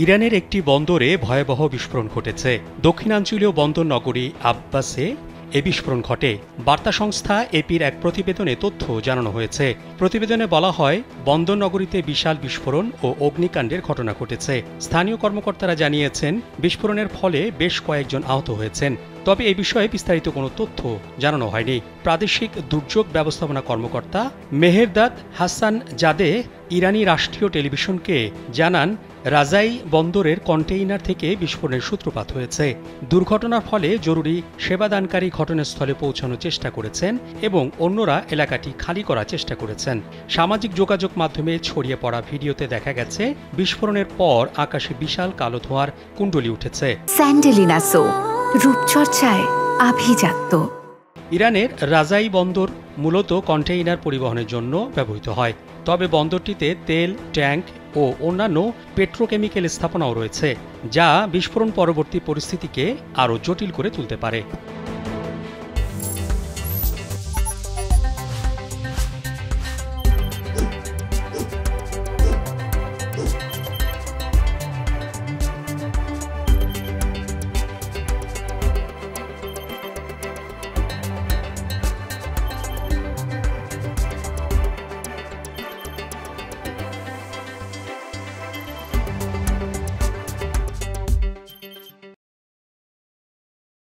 ইরানের একটি বন্দরে ভয়াবহ বিস্ফোরণ ঘটেছে। দক্ষিণাঞ্চলীয় বন্দর নগরী আব্বাসে এ বিস্ফোরণ ঘটে। বার্তা সংস্থা এপির এক প্রতিবেদনে তথ্য জানানো হয়েছে। প্রতিবেদনে বলা হয়, বন্দর নগরীতে বিশাল বিস্ফোরণ ও অগ্নিকাণ্ডের ঘটনা ঘটেছে। স্থানীয় কর্মকর্তারা জানিয়েছেন, বিস্ফোরণের ফলে বেশ কয়েকজন আহত হয়েছেন। তবে এ বিষয়ে বিস্তারিত কোনো তথ্য জানানো হয়নি। প্রাদেশিক দুর্যোগ ব্যবস্থাপনা কর্মকর্তা মেহেরদাদ হাসান জাদে ইরানি রাষ্ট্রীয় টেলিভিশনকে জানান, রাজাই বন্দরের কন্টেইনার থেকে বিস্ফোরণের সূত্রপাত হয়েছে। দুর্ঘটনার ফলে জরুরি সেবাদানকারী ঘটনাস্থলে পৌঁছানোর চেষ্টা করেছেন এবং অন্যরা এলাকাটি খালি করার চেষ্টা করেছেন। সামাজিক যোগাযোগ মাধ্যমে ছড়িয়ে পড়া ভিডিওতে দেখা গেছে, বিস্ফোরণের পর আকাশে বিশাল কালো ধোঁয়ার কুণ্ডলী উঠেছে। স্যান্ডেলিনা সো, রূপচর্চায় আভিজাত্য। ইরানের রাজাই বন্দর মূলত কন্টেইনার পরিবহনের জন্য ব্যবহৃত হয়। তবে বন্দরটিতে তেল ট্যাঙ্ক ও অন্যান্য পেট্রোকেমিক্যাল স্থাপনাও রয়েছে, যা বিস্ফোরণ পরবর্তী পরিস্থিতিকে আরও জটিল করে তুলতে পারে।